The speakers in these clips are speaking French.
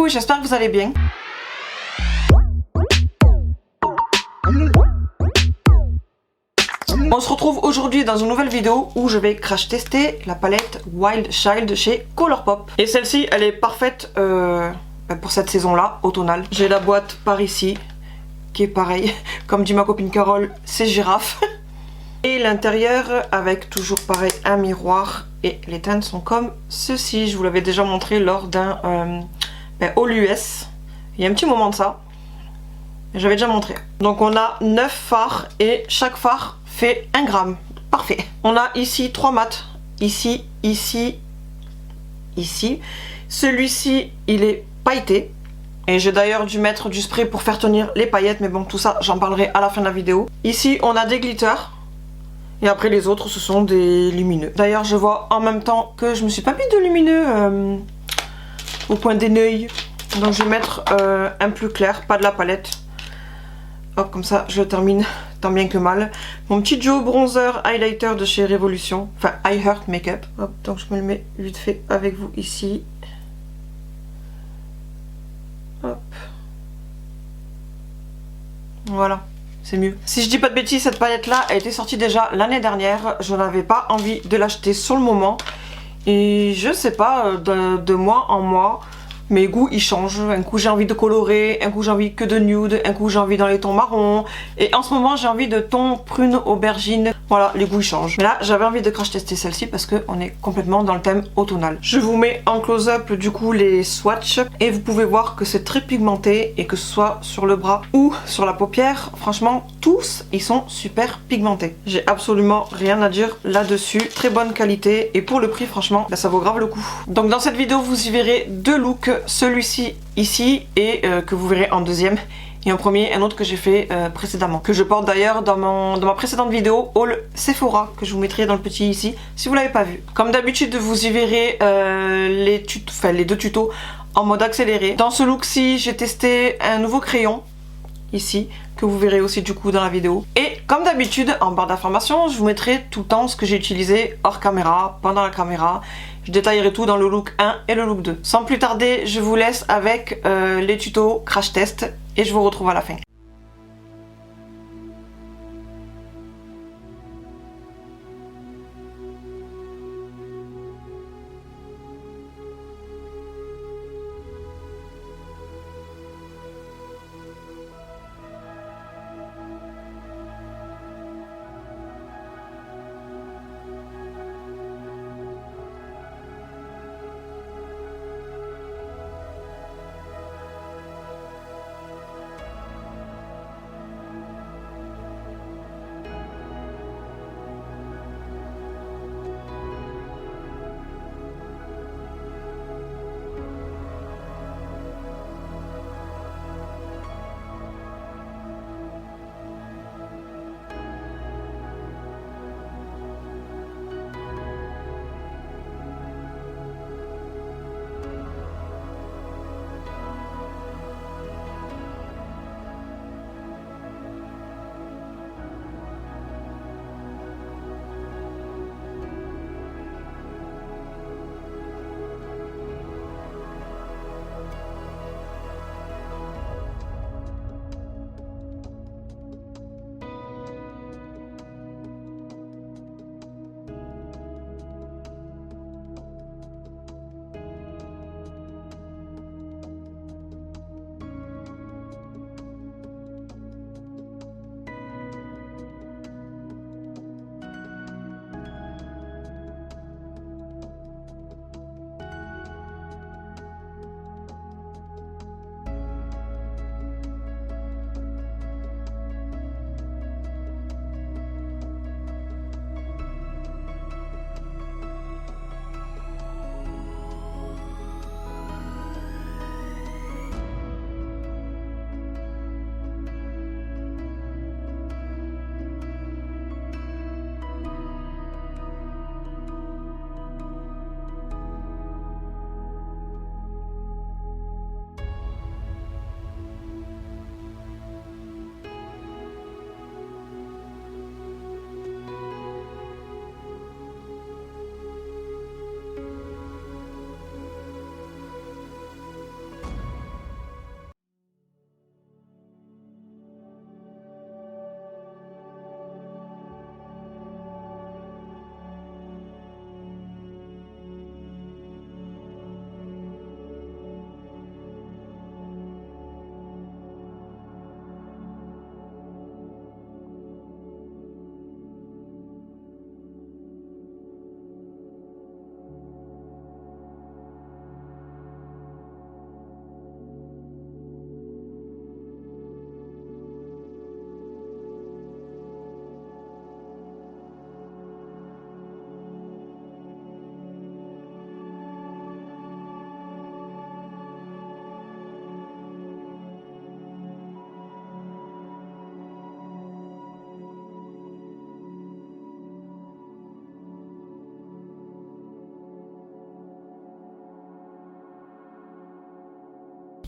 Coucou, j'espère que vous allez bien. On se retrouve aujourd'hui dans une nouvelle vidéo où je vais crash tester la palette Wild Child chez Colourpop. Et celle-ci, elle est parfaite pour cette saison-là, automnale. J'ai la boîte par ici, qui est pareil, comme dit ma copine Carole, c'est girafe. Et l'intérieur avec toujours pareil un miroir et les teintes sont comme ceci. Je vous l'avais déjà montré lors d'un haul US. Il y a un petit moment de ça. J'avais déjà montré. Donc on a 9 fards et chaque fard fait 1 gramme. Parfait. On a ici 3 mats. Ici, ici, ici. Celui-ci il est pailleté. Et j'ai d'ailleurs dû mettre du spray pour faire tenir les paillettes. Mais bon, tout ça j'en parlerai à la fin de la vidéo. Ici on a des glitters. Et après les autres ce sont des lumineux. D'ailleurs je vois en même temps que je me suis pas mis de lumineux au point des nœuds. Donc je vais mettre un plus clair, pas de la palette. Hop, comme ça je le termine tant bien que mal. Mon petit Joe bronzer highlighter de chez Révolution. Enfin I Heart Makeup. Hop, donc je me le mets vite fait avec vous ici. Hop. Voilà. C'est mieux. Si je dis pas de bêtises, cette palette là a été sortie déjà l'année dernière. Je n'avais pas envie de l'acheter sur le moment. Et je sais pas, de mois en mois, mes goûts ils changent. Un coup j'ai envie de colorer, un coup j'ai envie que de nude, un coup j'ai envie dans les tons marrons. Et en ce moment j'ai envie de tons prune aubergine. Voilà, les goûts ils changent. Mais là j'avais envie de crash tester celle-ci parce qu'on est complètement dans le thème automnal. Je vous mets en close-up du coup les swatchs. Et vous pouvez voir que c'est très pigmenté. Et que ce soit sur le bras ou sur la paupière, franchement tous ils sont super pigmentés. J'ai absolument rien à dire là-dessus. Très bonne qualité. Et pour le prix franchement, ça vaut grave le coup. Donc dans cette vidéo vous y verrez 2 looks. Celui-ci ici et que vous verrez en deuxième. Et en premier, un autre que j'ai fait précédemment. Que je porte d'ailleurs dans ma précédente vidéo haul Sephora. Que je vous mettrai dans le petit ici si vous l'avez pas vu. Comme d'habitude vous y verrez les 2 tutos en mode accéléré. Dans ce look-ci j'ai testé un nouveau crayon. Ici, que vous verrez aussi du coup dans la vidéo. Et comme d'habitude, en barre d'informations, je vous mettrai tout le temps ce que j'ai utilisé hors caméra, pendant la caméra. Je détaillerai tout dans le look 1 et le look 2. Sans plus tarder, je vous laisse avec les tutos crash test et je vous retrouve à la fin.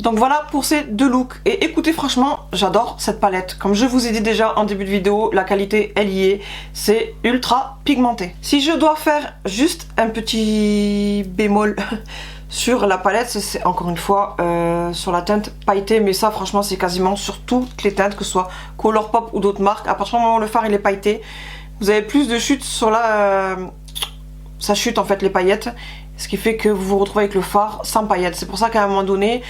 Donc voilà pour ces deux looks. Et écoutez, franchement, j'adore cette palette. Comme je vous ai dit déjà en début de vidéo, la qualité, elle y est. C'est ultra pigmenté. Si je dois faire juste un petit bémol sur la palette, c'est encore une fois sur la teinte pailletée. Mais ça, franchement, c'est quasiment sur toutes les teintes, que ce soit Colourpop ou d'autres marques. À partir du moment où le fard il est pailleté, vous avez plus de chute sur la... ça chute en fait les paillettes. Ce qui fait que vous vous retrouvez avec le fard sans paillettes. C'est pour ça qu'à un moment donné,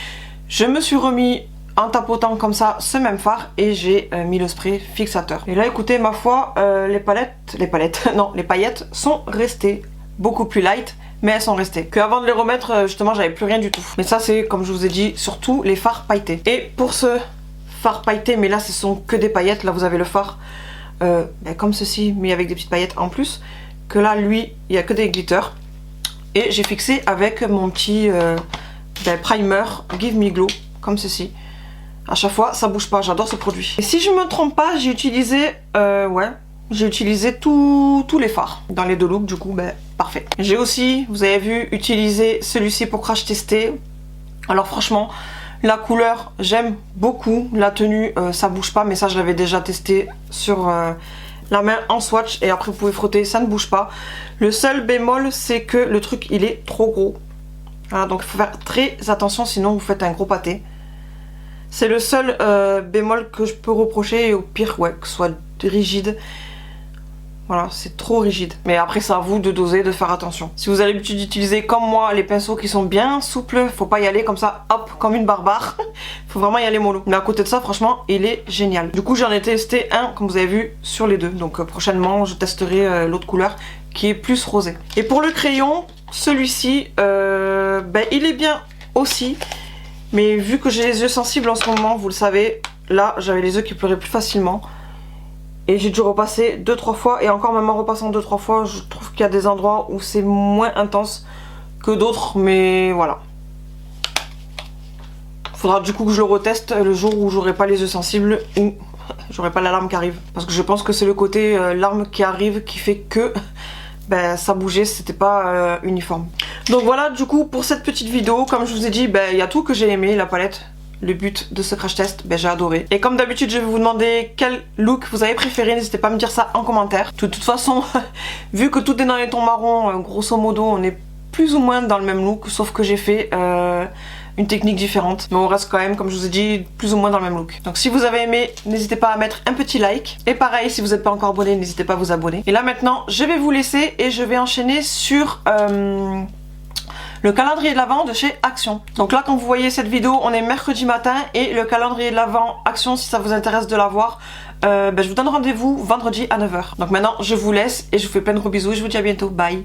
je me suis remis en tapotant comme ça ce même fard et j'ai mis le spray fixateur. Et là, écoutez, ma foi, les paillettes sont restées beaucoup plus light, mais elles sont restées. Qu'avant de les remettre, justement, j'avais plus rien du tout. Mais ça, c'est, comme je vous ai dit, surtout les fards pailletés. Et pour ce fard pailleté, mais là, ce sont que des paillettes. Là, vous avez le fard comme ceci, mais avec des petites paillettes en plus. Que là, lui, il n'y a que des glitters. Et j'ai fixé avec mon petit primer Give Me Glow, comme ceci. À chaque fois, ça bouge pas, j'adore ce produit. Et si je me trompe pas, j'ai utilisé, j'ai utilisé tous les fards dans les deux looks, du coup, parfait. J'ai aussi, vous avez vu, utilisé celui-ci pour crash tester. Alors franchement, la couleur, j'aime beaucoup. La tenue, ça bouge pas, mais ça, je l'avais déjà testé sur... la main en swatch et après vous pouvez frotter, ça ne bouge pas. Le seul bémol, c'est que le truc il est trop gros. Voilà, donc il faut faire très attention, sinon vous faites un gros pâté. C'est le seul bémol que je peux reprocher, et au pire, ouais, que ce soit rigide. Voilà, c'est trop rigide. Mais après, c'est à vous de doser, de faire attention. Si vous avez l'habitude d'utiliser, comme moi, les pinceaux qui sont bien souples, faut pas y aller comme ça, hop, comme une barbare. Faut vraiment y aller mollo. Mais à côté de ça, franchement, il est génial. Du coup, j'en ai testé un, comme vous avez vu, sur les deux. Donc prochainement, je testerai l'autre couleur, qui est plus rosé. Et pour le crayon, celui-ci, il est bien aussi. Mais vu que j'ai les yeux sensibles en ce moment, vous le savez, là, j'avais les yeux qui pleuraient plus facilement. Et j'ai dû repasser 2-3 fois. Et encore même en repassant 2-3 fois, je trouve qu'il y a des endroits où c'est moins intense que d'autres. Mais voilà. Faudra du coup que je le reteste le jour où j'aurai pas les yeux sensibles ou j'aurai pas la larme qui arrive. Parce que je pense que c'est le côté larme qui arrive qui fait que ça bougeait, c'était pas uniforme. Donc voilà, du coup pour cette petite vidéo, comme je vous ai dit, il y a tout que j'ai aimé, la palette. Le but de ce crash test, j'ai adoré. Et comme d'habitude, je vais vous demander quel look vous avez préféré. N'hésitez pas à me dire ça en commentaire. De toute façon, vu que tout est dans les tons marrons, grosso modo, on est plus ou moins dans le même look. Sauf que j'ai fait une technique différente. Mais on reste quand même, comme je vous ai dit, plus ou moins dans le même look. Donc si vous avez aimé, n'hésitez pas à mettre un petit like. Et pareil, si vous n'êtes pas encore abonné, n'hésitez pas à vous abonner. Et là maintenant, je vais vous laisser et je vais enchaîner sur... le calendrier de l'Avent de chez Action. Donc là, quand vous voyez cette vidéo, on est mercredi matin et le calendrier de l'Avent Action, si ça vous intéresse de l'avoir, je vous donne rendez-vous vendredi à 9 h. Donc maintenant, je vous laisse et je vous fais plein de gros bisous et je vous dis à bientôt. Bye!